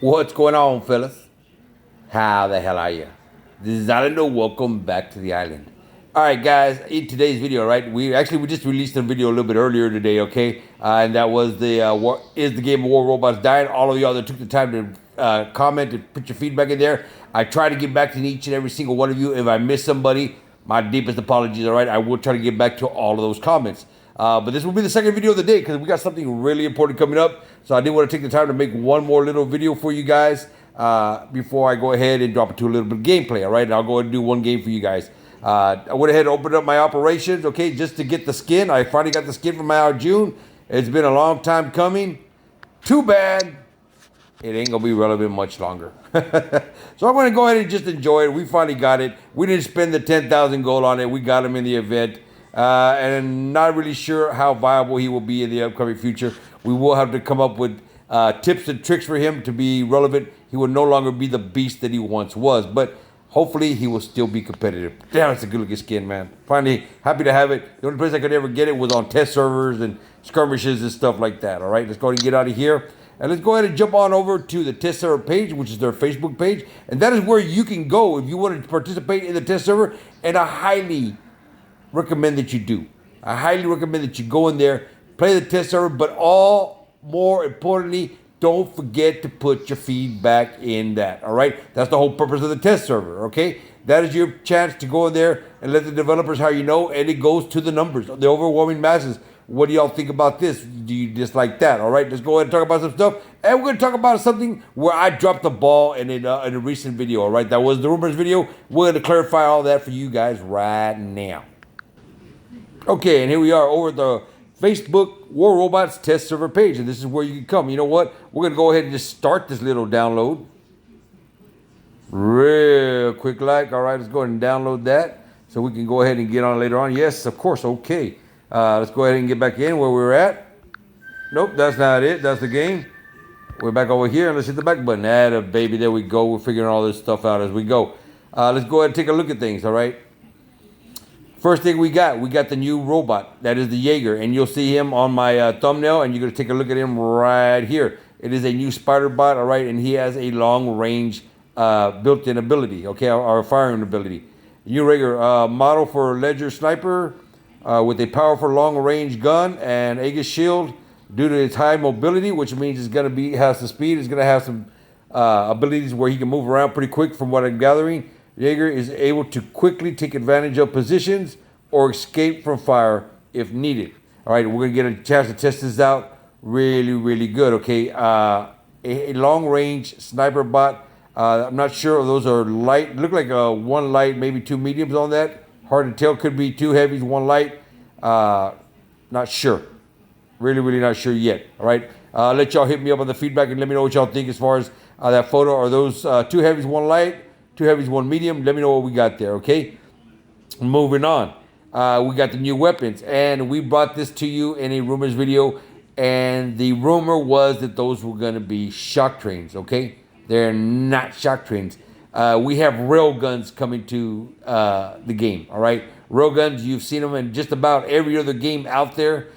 What's going on, fellas? How the hell are you? This is Islander. Welcome back to the island. All right, guys. In today's video, right, we just released a video a little bit earlier today, okay? And that was the is the game of War Robots dying? All of y'all that took the time to comment and put your feedback in there. I try to get back to each and every single one of you. If I miss somebody, my deepest apologies. All right, I will try to get back to all of those comments. But this will be the second video of the day because we got something really important coming up. So I did want to take the time to make one more little video for you guys before I go ahead and drop it to a little bit of gameplay, all right? And I'll go ahead and do one game for you guys. I went ahead and opened up my operations, okay, just to get the skin. I finally got the skin from my June. It's been a long time coming. Too bad it ain't going to be relevant much longer. So I'm going to go ahead and just enjoy it. We finally got it. We didn't spend the 10,000 gold on it. We got him in the event. And I'm not really sure how viable he will be in the upcoming future. We will have to come up with tips and tricks for him to be relevant. He will no longer be the beast that he once was, but hopefully he will still be competitive. Damn, it's a good looking skin, man. Finally, happy to have it. The only place I could ever get it was on test servers and skirmishes and stuff like that. All right, let's go ahead and get out of here. And let's go ahead and jump on over to the test server page, which is their Facebook page. And that is where you can go if you want to participate in the test server. And I highly recommend that you do. I highly recommend that you go in there, play the test server, but more importantly, don't forget to put your feedback in that, all right? That's the whole purpose of the test server, okay? That is your chance to go in there and let the developers how you know, and it goes to the numbers, the overwhelming masses. What do y'all think about this? Do you dislike that? All right, let's go ahead and talk about some stuff. And we're going to talk about something where I dropped the ball in a recent video, all right? That was the rumors video. We're going to clarify all that for you guys right now. Okay, and here we are over the Facebook War Robots test server page, and this is where you can come. You know what? We're going to go ahead and just start this little download. Real quick like. All right, let's go ahead and download that so we can go ahead and get on later on. Yes, of course, okay. Let's go ahead and get back in where we were at. Nope, that's not it. That's the game. We're back over here, and let's hit the back button. Atta baby, there we go. We're figuring all this stuff out as we go. Let's go ahead and take a look at things, all right? First thing we got the new robot. That is the Jaeger, and you'll see him on my thumbnail, and you're going to take a look at him right here. It is a new spider bot, all right, and he has a long-range built-in ability, okay, or firing ability. New Jaeger, model for Ledger Sniper with a powerful long-range gun and Aegis shield. Due to its high mobility, which means it's going to has the speed, it's going to have some abilities where he can move around pretty quick from what I'm gathering. Jaeger is able to quickly take advantage of positions or escape from fire if needed. All right, we're going to get a chance to test this out. Really, really good, okay? A long-range sniper bot. I'm not sure if those are light. Look like one light, maybe two mediums on that. Hard to tell. Could be two heavies, one light. Not sure. Really, really not sure yet. All right. Let y'all hit me up on the feedback and let me know what y'all think as far as that photo. Are those two heavies, one light? Two heavies, one medium. Let me know what we got there, okay? Moving on. We got the new weapons, and we brought this to you in a rumors video, and the rumor was that those were going to be shock trains, okay? They're not shock trains. We have rail guns coming to the game, all right? Rail guns, you've seen them in just about every other game out there.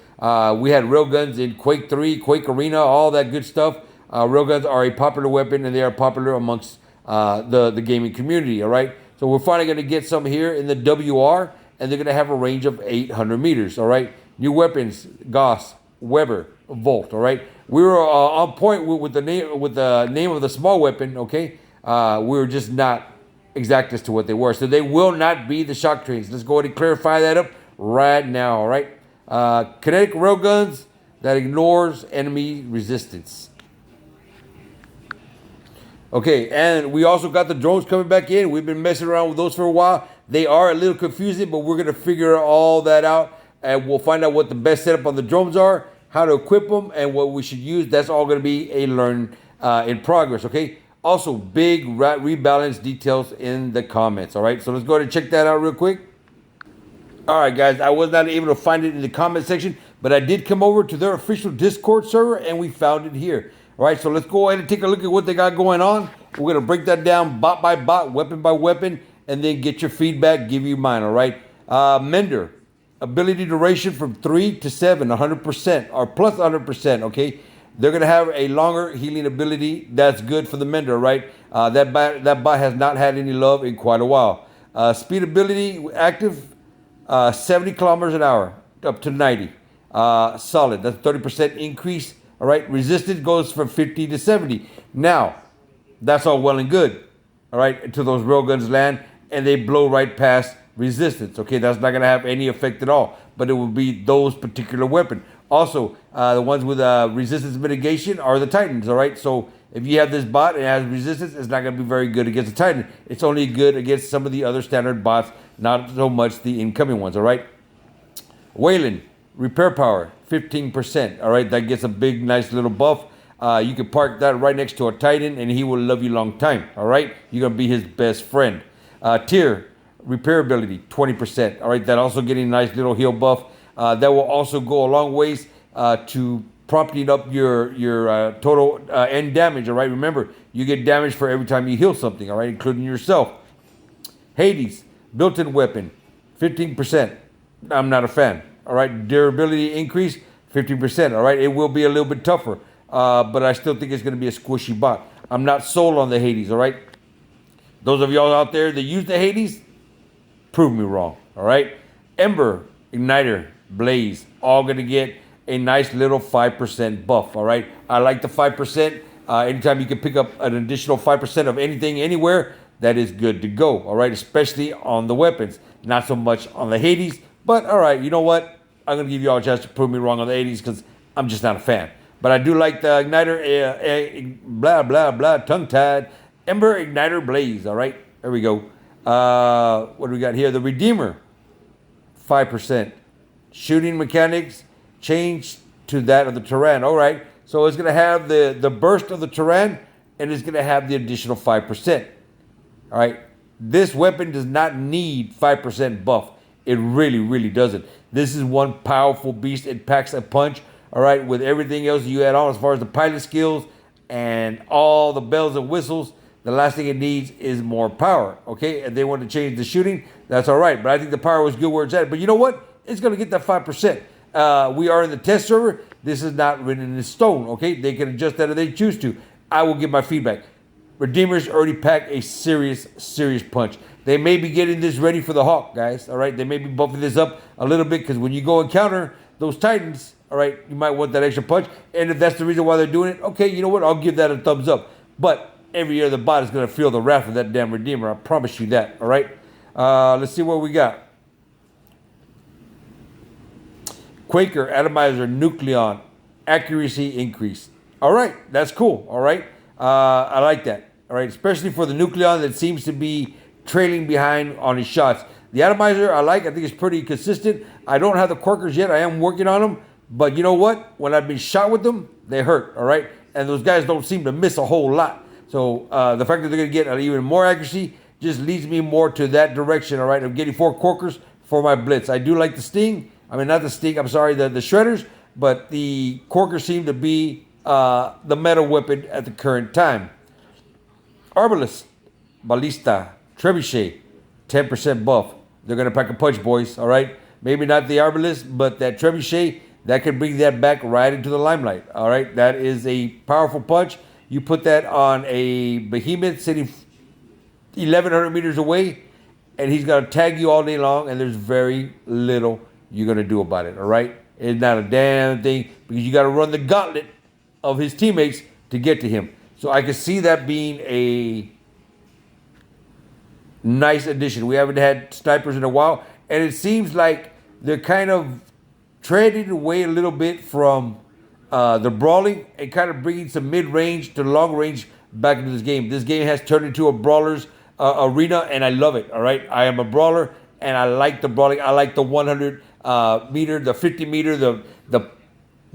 We had rail guns in Quake 3, Quake Arena, all that good stuff. Rail guns are a popular weapon, and they are popular amongst the gaming community, all right? So we're finally going to get some here in the WR, and they're going to have a range of 800 meters, all right? New weapons, Gauss, Weber, Volt, all right? We were on point with the name of the small weapon, okay? We were just not exact as to what they were. So they will not be the shock trains. Let's go ahead and clarify that up right now, all right? Kinetic railguns that ignores enemy resistance. Okay, and we also got the drones coming back in. We've been messing around with those for a while. They are a little confusing, but we're going to figure all that out, and we'll find out what the best setup on the drones are, how to equip them, and what we should use. That's all going to be a learn in progress, okay? Also, big rebalance details in the comments, all right? So let's go ahead and check that out real quick. All right, guys, I was not able to find it in the comment section, but I did come over to their official Discord server, and we found it here. All right, so let's go ahead and take a look at what they got going on. We're going to break that down bot by bot, weapon by weapon, and then get your feedback, give you mine, all right? Mender, ability duration from 3 to 7, 100%, or plus 100%, okay? They're going to have a longer healing ability. That's good for the mender, right? That bot has not had any love in quite a while. Speed ability active, 70 kilometers an hour up to 90. Solid. That's a 30% increase. All right. Resistance goes from 50 to 70. Now, that's all well and good. All right. Until those railguns land and they blow right past resistance. Okay. That's not going to have any effect at all. But it will be those particular weapons. Also, the ones with resistance mitigation are the Titans. All right. So if you have this bot and it has resistance, it's not going to be very good against the Titan. It's only good against some of the other standard bots, not so much the incoming ones. All right. Wayland, repair power, 15%. All right. That gets a big, nice little buff. You can park that right next to a Titan and he will love you long time. All right. You're going to be his best friend. Tier, repair ability, 20%. All right. That also getting a nice little heal buff. That will also go a long ways to propping up your total end damage. All right. Remember, you get damage for every time you heal something. All right, including yourself. Hades, built-in weapon, 15%. I'm not a fan. All right. Durability increase, 15%. All right. It will be a little bit tougher, but I still think it's going to be a squishy bot. I'm not sold on the Hades. All right. Those of y'all out there that use the Hades, prove me wrong. All right. Ember, Igniter, Blaze, all going to get a nice little 5% buff. All right. I like the 5%. Anytime you can pick up an additional 5% of anything anywhere, that is good to go. All right. Especially on the weapons. Not so much on the Hades. But all right. You know what? I'm going to give you all a chance to prove me wrong on the Hades because I'm just not a fan. But I do like the Igniter, blah, blah, blah, tongue-tied. Ember, Igniter, Blaze. All right. There we go. What do we got here? The Redeemer, 5%. Shooting mechanics change to that of the Tyrann. All right. So it's going to have the burst of the Tyrann and it's going to have the additional 5%. All right. This weapon does not need 5% buff. It really, really doesn't. This is one powerful beast. It packs a punch. All right. With everything else you add on as far as the pilot skills and all the bells and whistles, the last thing it needs is more power. Okay. And they want to change the shooting. That's all right. But I think the power was good where it's at. But you know what? It's going to get that 5%. We are in the test server. This is not written in stone, okay? They can adjust that if they choose to. I will give my feedback. Redeemers already pack a serious, serious punch. They may be getting this ready for the Hawk, guys, all right? They may be bumping this up a little bit because when you go and counter those Titans, all right, you might want that extra punch. And if that's the reason why they're doing it, okay, you know what? I'll give that a thumbs up. But every other bot is going to feel the wrath of that damn Redeemer. I promise you that, all right? Let's see what we got. Quaker, Atomizer, Nucleon, accuracy increase. All right, that's cool. All right, I like that. All right, especially for the Nucleon that seems to be trailing behind on his shots. The Atomizer, I think it's pretty consistent. I don't have the Quakers yet. I am working on them. But you know what? When I've been shot with them, they hurt. All right, and those guys don't seem to miss a whole lot. So the fact that they're going to get even more accuracy just leads me more to that direction. All right, of getting 4 Quakers for my Blitz. I do like the Sting. I mean, not the Sting, I'm sorry, the Shredders, but the Corkers seem to be the meta weapon at the current time. Arbalist, Ballista, Trebuchet, 10% buff. They're going to pack a punch, boys, all right? Maybe not the Arbalist, but that Trebuchet, that can bring that back right into the limelight, all right? That is a powerful punch. You put that on a behemoth sitting 1,100 meters away, and he's going to tag you all day long, and there's very little you're going to do about it, all right? It's not a damn thing because you got to run the gauntlet of his teammates to get to him. So I can see that being a nice addition. We haven't had snipers in a while, and it seems like they're kind of treading away a little bit from the brawling and kind of bringing some mid-range to long range back into this game. This game has turned into a brawler's arena, and I love it, all right? I am a brawler, and I like the brawling. I like the 100 meter, the 50 meter, the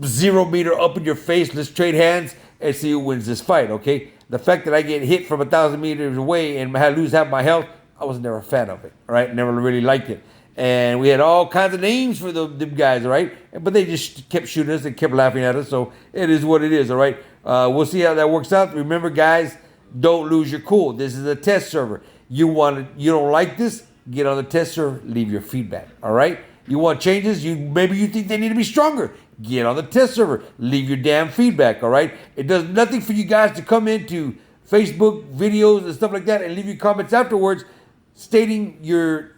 0 meter up in your face. Let's trade hands and see who wins this fight, okay? The fact that I get hit from 1,000 meters away and lose half my health, I was never a fan of it, all right? Never really liked it. And we had all kinds of names for them guys, all right? But they just kept shooting us and kept laughing at us, so it is what it is, all right? We'll see how that works out. Remember, guys, don't lose your cool. This is a test server. You don't like this? Get on the test server, leave your feedback, all right? You want changes? Maybe you think they need to be stronger. get on the test server. Leave your damn feedback, all right? It does nothing for you guys to come into Facebook videos and stuff like that and leave your comments afterwards stating your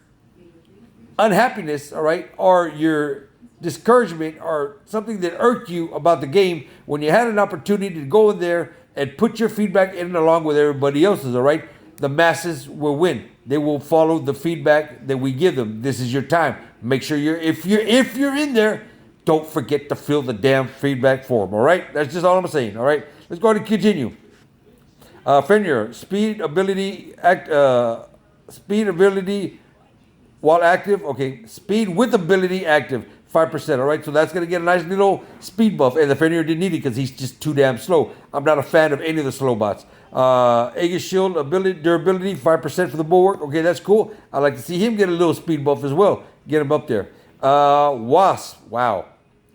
unhappiness, all right, or your discouragement or something that irked you about the game when you had an opportunity to go in there and put your feedback in along with everybody else's, all right? The masses will win. They will follow the feedback that we give them. This is your time. Make sure if you're in there, don't forget to fill the damn feedback form, all right? That's just all I'm saying, all right? Let's go ahead and continue. Fenrir, speed ability while active. Okay, speed with ability active, 5%. All right, so that's going to get a nice little speed buff. And the Fenrir didn't need it because he's just too damn slow. I'm not a fan of any of the slow bots. Aegis Shield ability, durability, 5% for the bulwark. Okay, that's cool. I like to see him get a little speed buff as well. Get him up there. Wasp, wow.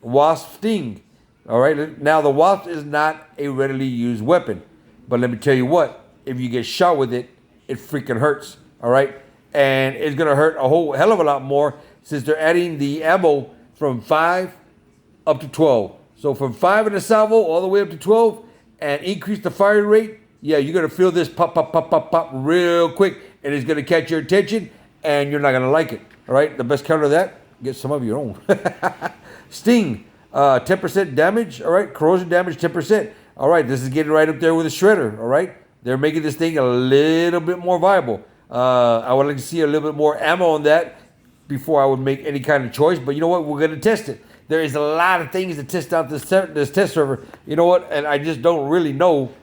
Wasp Sting. All right, now the Wasp is not a readily used weapon. But let me tell you what, if you get shot with it, it freaking hurts, all right? And it's going to hurt a whole hell of a lot more since they're adding the ammo from 5 up to 12. So from 5 in the salvo all the way up to 12 and increase the fire rate, yeah, you're going to feel this pop, pop, pop, pop, pop real quick, and it's going to catch your attention, and you're not going to like it, all right? The best counter to that, get some of your own. Sting, 10% damage, all right? Corrosion damage, 10%. All right, this is getting right up there with a shredder, all right? They're making this thing a little bit more viable. I would like to see a little bit more ammo on that before I would make any kind of choice. But you know what? We're going to test it. There is a lot of things to test out this test server. You know what? And I just don't really know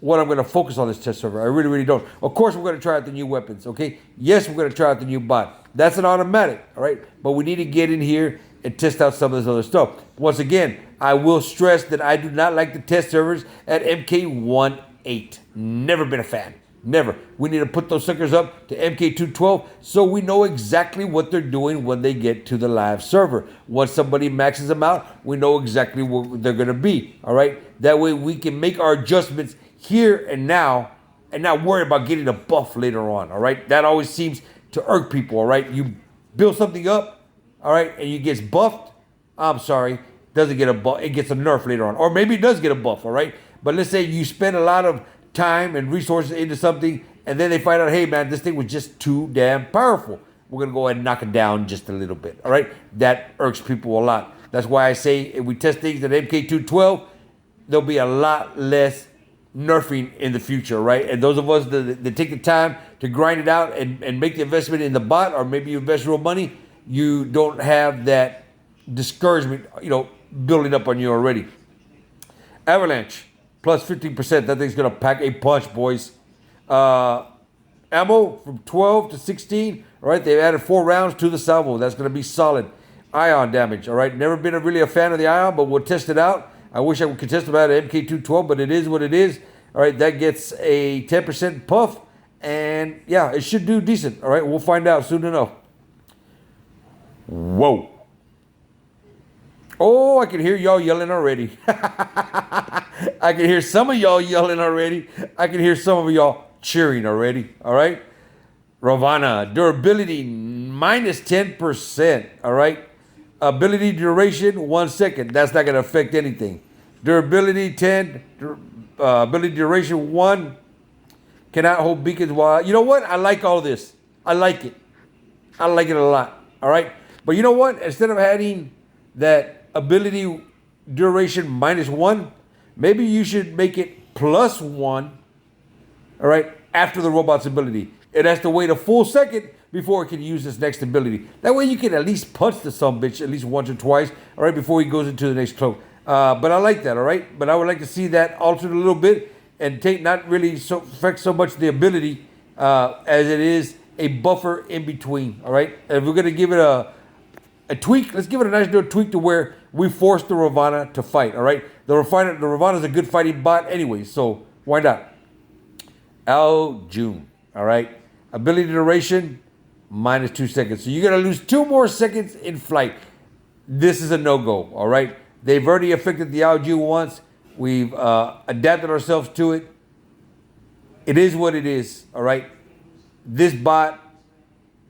what I'm going to focus on this test server. I really, really don't. Of course, we're going to try out the new weapons, okay? Yes, we're going to try out the new bot. That's an automatic, all right? But we need to get in here and test out some of this other stuff. Once again, I will stress that I do not like the test servers at MK18. Never been a fan. Never. We need to put those suckers up to MK212 so we know exactly what they're doing when they get to the live server. Once somebody maxes them out, we know exactly what they're going to be. All right? That way we can make our adjustments here and now and not worry about getting a buff later on. All right? That always seems to irk people. All right? You build something up, all right, and it gets buffed. I'm sorry. Doesn't get a buff. It gets a nerf later on. Or maybe it does get a buff, all right? But let's say you spend a lot of time and resources into something, and then they find out, hey, man, this thing was just too damn powerful. We're going to go ahead and knock it down just a little bit, all right? That irks people a lot. That's why I say if we test things at MK212, there'll be a lot less nerfing in the future, right? And those of us that take the time to grind it out and make the investment in the bot, or maybe you invest real money, you don't have that discouragement, building up on you already. Avalanche, plus 15%. That thing's going to pack a punch, boys. Ammo from 12 to 16. All right, they've added 4 rounds to the salvo. That's going to be solid. Ion damage, all right. Never been really a fan of the ion, but we'll test it out. I wish I could test it out at MK212, but it is what it is. All right, that gets a 10% puff. And, yeah, it should do decent. All right, we'll find out soon enough. Whoa. Oh, I can hear y'all yelling already. I can hear some of y'all yelling already. I can hear some of y'all cheering already. All right. Ravana, durability minus 10%. All right. Ability duration 1 second. That's not going to affect anything. Durability 10. Ability duration 1. Cannot hold beacons while. You know what? I like all this. I like it. I like it a lot. All right. But you know what? Instead of adding that ability duration -1, maybe you should make it +1, all right, after the robot's ability. It has to wait a full second before it can use its next ability. That way you can at least punch the sumbitch at least once or twice, all right, before he goes into the next cloak. But I like that, all right? But I would like to see that altered a little bit and not really affect so much the ability as it is a buffer in between, all right? And if we're going to give it a tweak, let's give it a nice little tweak to where we force the Ravana to fight, all right? The Ravana is a good fighting bot anyway, so why not? Al June, all right? Ability duration, -2 seconds. So you're going to lose 2 more seconds in flight. This is a no-go, all right? They've already affected the Al June once. We've adapted ourselves to it. It is what it is, all right? This bot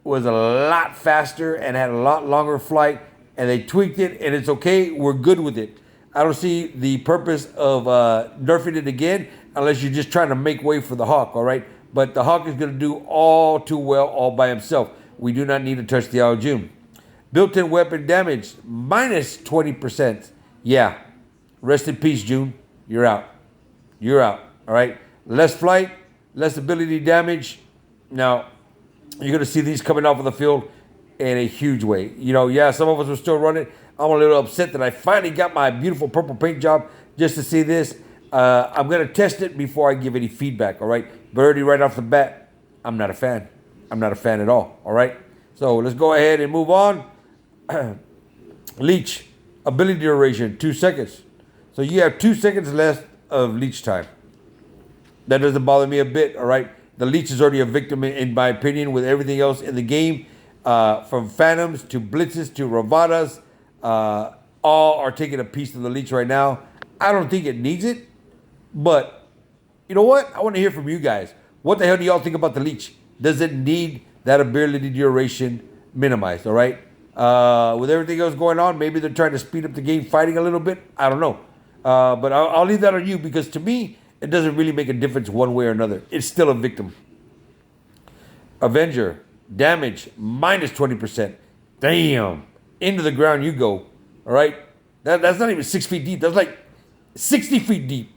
was a lot faster and had a lot longer flight and they tweaked it, and it's okay. We're good with it. I don't see the purpose of nerfing it again unless you're just trying to make way for the Hawk, all right? But the Hawk is going to do all too well all by himself. We do not need to touch the Al June. Built-in weapon damage, minus 20%. Yeah, rest in peace, June. You're out. You're out, all right? Less flight, less ability damage. Now, you're going to see these coming off of the field in a huge way. You know, yeah, some of us were still running. I'm a little upset that I finally got my beautiful purple paint job just to see this. I'm going to test it before I give any feedback, all right? But already right off the bat, I'm not a fan. I'm not a fan at all, all right? So let's go ahead and move on. Leech, ability duration, 2 seconds. So you have 2 seconds left of leech time. That doesn't bother me a bit, all right? The leech is already a victim, in my opinion, with everything else in the game. From Phantoms to Blitzes to Ravadas, all are taking a piece of the leech right now. I don't think it needs it, but you know what? I want to hear from you guys. What the hell do y'all think about the leech? Does it need that ability duration minimized, all right? With everything else going on, maybe they're trying to speed up the game fighting a little bit. I don't know. But I'll leave that on you, because to me, it doesn't really make a difference one way or another. It's still a victim. Avenger, damage, minus 20%. Damn. Into the ground you go. All right? That's not even 6 feet deep. That's like 60 feet deep.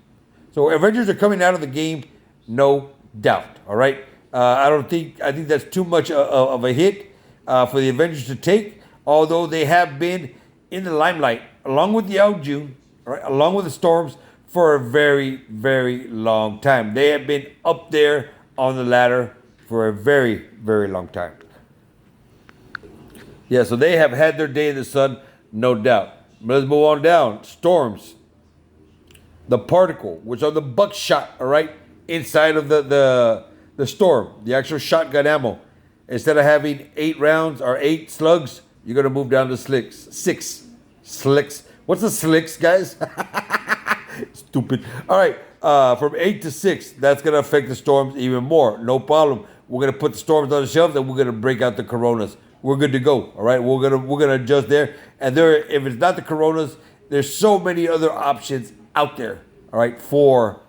So Avengers are coming out of the game, no doubt. All right? I think that's too much of a hit for the Avengers to take, although they have been in the limelight, along with the Al June, all right, along with the Storms, for a very, very long time. They have been up there on the ladder for a very, very long time. Yeah, so they have had their day in the sun, no doubt. But let's move on down. Storms. The particle, which are the buckshot, all right, inside of the Storm, the actual shotgun ammo. Instead of having 8 rounds or 8 slugs, you're going to move down to 6 slicks. What's the slicks, guys? Stupid. All right, from 8 to 6, that's going to affect the Storms even more. No problem. We're going to put the Storms on the shelf, then we're going to break out the Coronas. We're good to go. All right, we're gonna adjust there. And if it's not the Coronas, there's so many other options out there. All right, for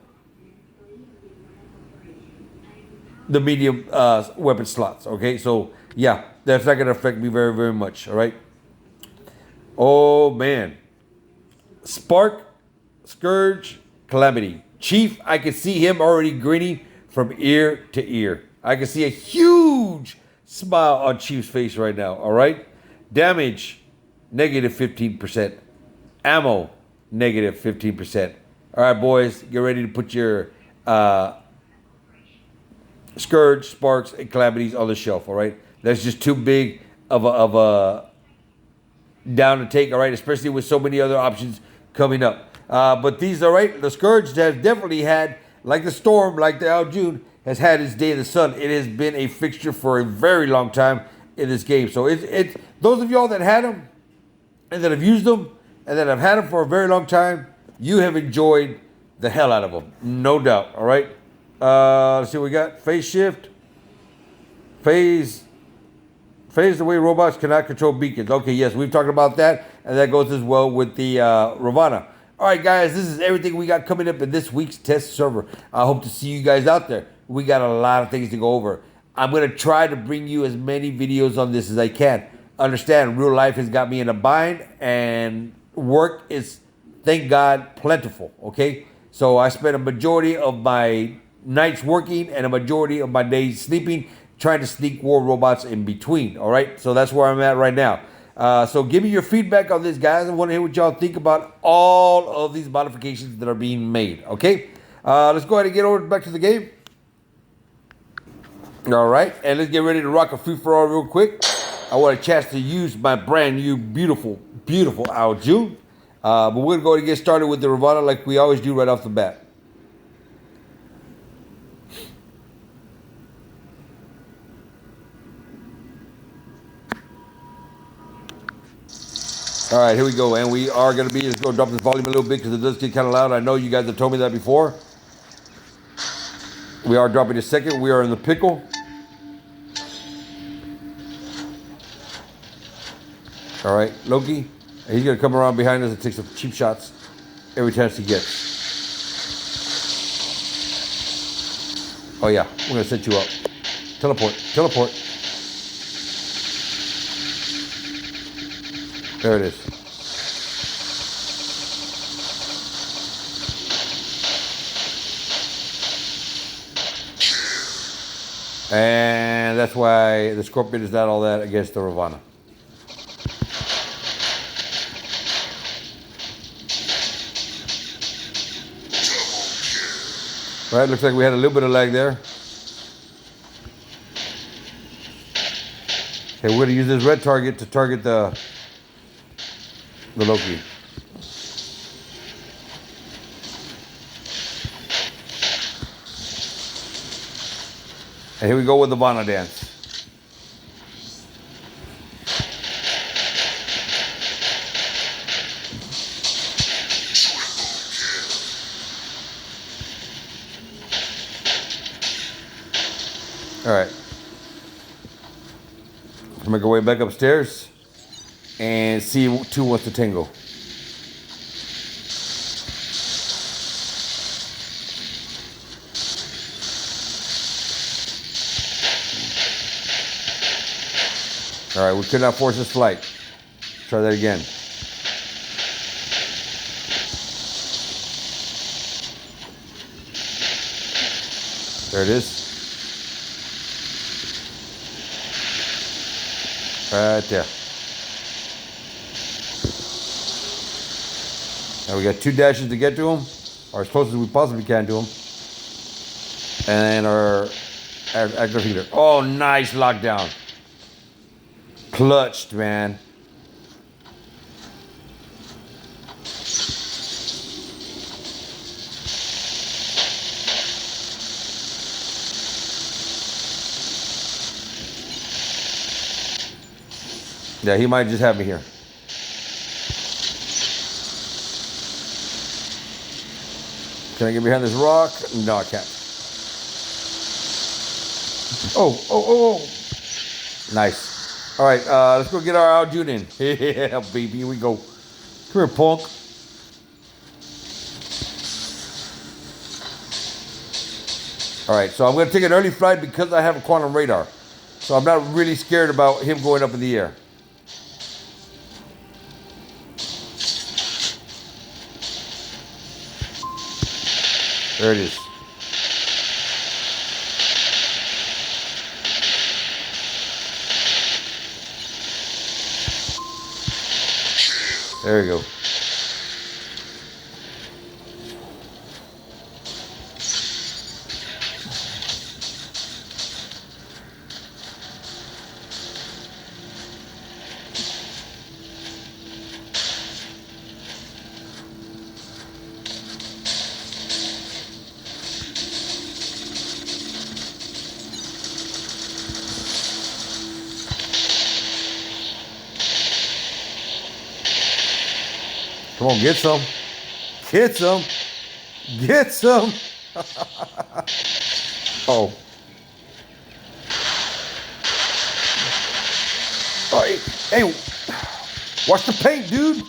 the medium weapon slots. Okay, so yeah, that's not gonna affect me very, very much. All right. Oh man, Spark, Scourge, Calamity, Chief. I can see him already grinning from ear to ear. I can see a huge smile on Chief's face right now, all right? Damage, negative 15%. Ammo, negative 15%. All right, boys, get ready to put your Scourge, Sparks, and Calamities on the shelf, all right? That's just too big of a down to take, all right? Especially with so many other options coming up. But these, all right, the Scourge has definitely had, like the Storm, like the Al June, has had its day in the sun. It has been a fixture for a very long time in this game. So it's those of y'all that had them and that have used them and that have had them for a very long time, you have enjoyed the hell out of them, no doubt. All right. Let's see what we got. Phase shift. Phase the way robots cannot control beacons. Okay, yes, we've talked about that, and that goes as well with the Ravana. All right, guys, this is everything we got coming up in this week's test server. I hope to see you guys out there. We got a lot of things to go over. I'm going to try to bring you as many videos on this as I can. Understand, real life has got me in a bind, and work is, thank God, plentiful, okay? So I spend a majority of my nights working and a majority of my days sleeping, trying to sneak war robots in between, all right? So that's where I'm at right now. So give me your feedback on this, guys. I want to hear what y'all think about all of these modifications that are being made, okay? Let's go ahead and get over back to the game. All right, and let's get ready to rock a free-for-all real quick. I want a chance to use my brand new beautiful, beautiful Al June. But we're going to go ahead and get started with the Ravana like we always do right off the bat. All right, here we go, and we are going to be, just going to drop this volume a little bit because it does get kind of loud. I know you guys have told me that before. We are dropping a second. We are in the pickle. All right, Loki. He's gonna come around behind us and take some cheap shots every chance he gets. Oh yeah, we're gonna set you up. Teleport, teleport. There it is. And that's why the Scorpion is not all that against the Ravana. All right, looks like we had a little bit of lag there. Okay, we're gonna use this red target to target the Loki. And here we go with the Vana dance. All right. I'm gonna go way back upstairs and see who 2 wants to tango. All right, we could not force his flight. Try that again. There it is. Right there. Now we got 2 dashes to get to him, or as close as we possibly can to him. And our active healer. Oh, nice lockdown. Clutched, man. Yeah, he might just have me here. Can I get behind this rock? No, I can't. Oh. Nice. All right, let's go get our Aljun in. Yeah, baby, here we go. Come here, punk. All right, so I'm going to take an early flight because I have a quantum radar. So I'm not really scared about him going up in the air. There it is. There you go. Come on, get some. Get some. Get some. Oh. Oh, hey, watch the paint, dude.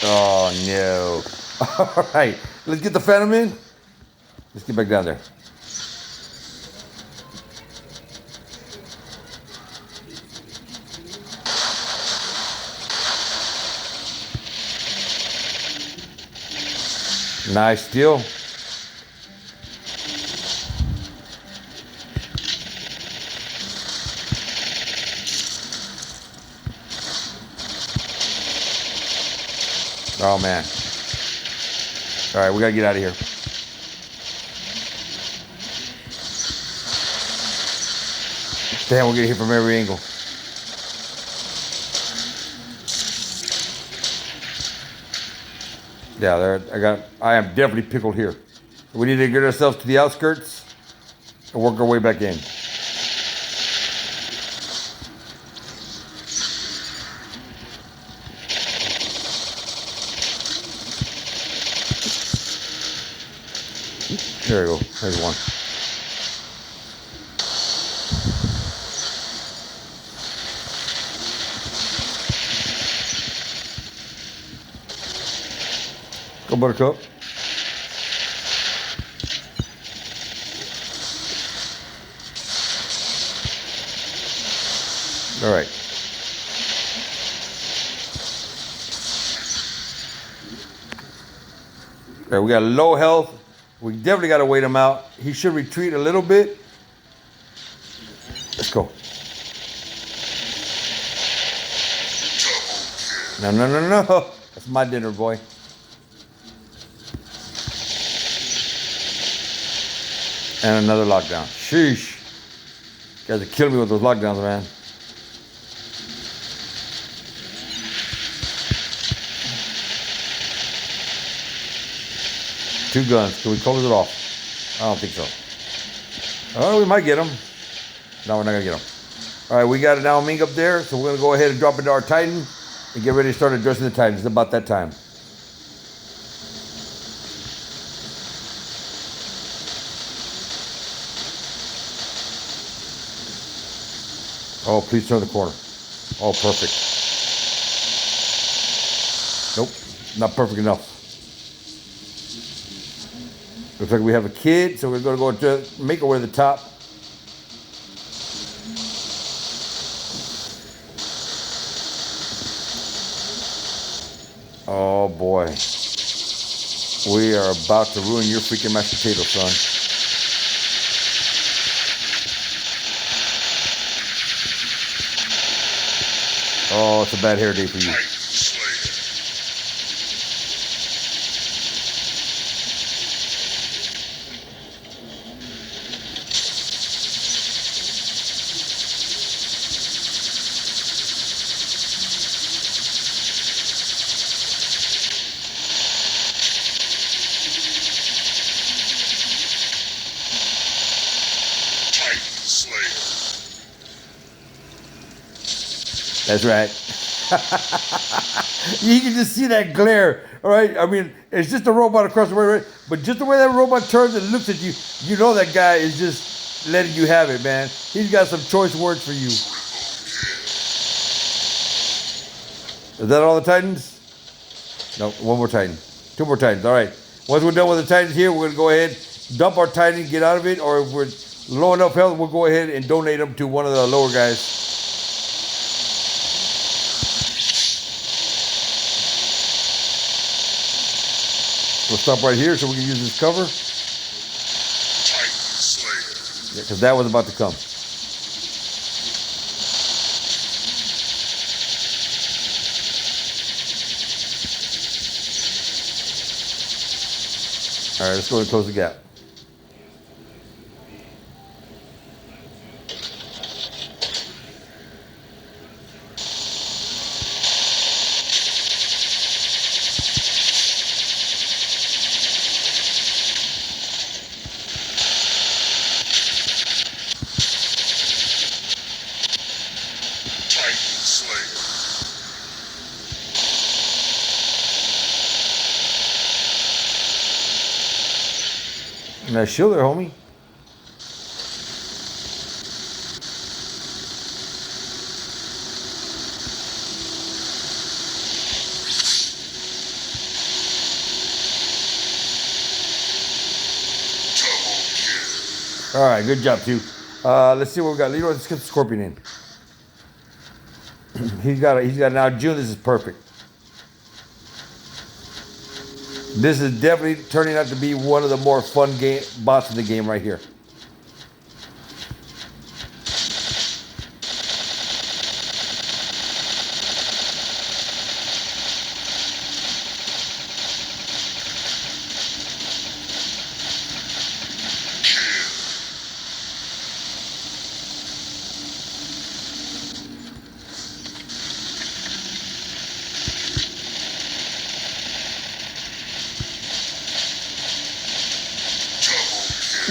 Oh, no. All right, let's get the Phantom in. Let's get back down there. Nice steal. Oh, man. All right, we got to get out of here. Damn, we're getting hit from every angle. Yeah, there. I am definitely pickled here. We need to get ourselves to the outskirts and work our way back in. There you go. There's one. Buttercup. All right. All right, we got low health. We definitely got to wait him out. He should retreat a little bit. Let's go. No, no, no, no. That's my dinner, boy. And another lockdown. Sheesh. You guys are killing me with those lockdowns, man. Two guns. Can we close it off? I don't think so. Oh, we might get him. No, we're not going to get him. All right, we got an Al Ming up there, so we're going to go ahead and drop into our Titan and get ready to start addressing the Titans. It's about that time. Oh, please turn the corner. Oh, perfect. Nope, not perfect enough. Looks like we have a kid, so we're going to go to make our way to the top. Oh boy. We are about to ruin your freaking mashed potato, son. Oh, it's a bad hair day for you. That's right. You can just see that glare, all right? I mean, it's just a robot across the way, right? But just the way that robot turns and looks at you, you know that guy is just letting you have it, man. He's got some choice words for you. Is that all the Titans? No, one more Titan. Two more Titans, all right. Once we're done with the Titans here, we're going to go ahead, dump our Titan, get out of it, or if we're low enough health, we'll go ahead and donate them to one of the lower guys. We'll stop right here so we can use this cover. Yeah, because that was about to come. All right, let's go and close the gap. Nice shield there, homie. All right, good job, too. Let's see what we got. Leroy, let's get the Scorpion in. he's got now June. This is perfect. This is definitely turning out to be one of the more fun bots in the game right here.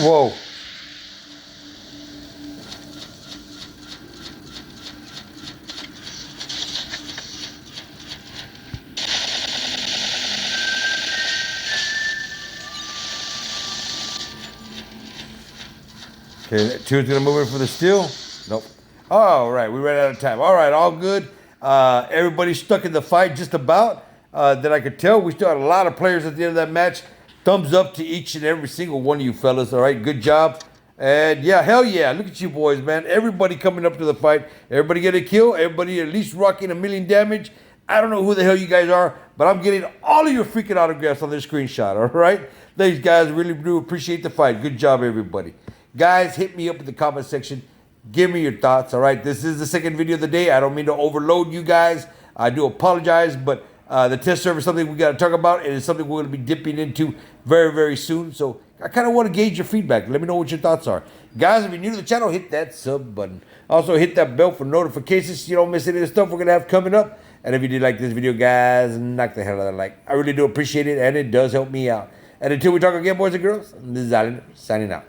Whoa. Okay, two's gonna move in for the steal. Nope. All right, we ran out of time. All right, all good. Everybody's stuck in the fight just about. that I could tell. We still had a lot of players at the end of that match. Thumbs up to each and every single one of you fellas. All right, good job. And yeah, hell yeah, look at you boys, man. Everybody coming up to the fight. Everybody get a kill. Everybody at least rocking 1 million damage. I don't know who the hell you guys are, but I'm getting all of your freaking autographs on this screenshot, all right? Thanks, guys. Really do appreciate the fight. Good job, everybody. Guys, hit me up in the comment section. Give me your thoughts, all right? This is the second video of the day. I don't mean to overload you guys. I do apologize, but the test server is something we got to talk about, and it's something we're going to be dipping into very, very soon. So I kind of want to gauge your feedback. Let me know what your thoughts are. Guys, if you're new to the channel, hit that sub button. Also, hit that bell for notifications so you don't miss any of the stuff we're going to have coming up. And if you did like this video, guys, knock the hell out of that like. I really do appreciate it, and it does help me out. And until we talk again, boys and girls, this is Alan signing out.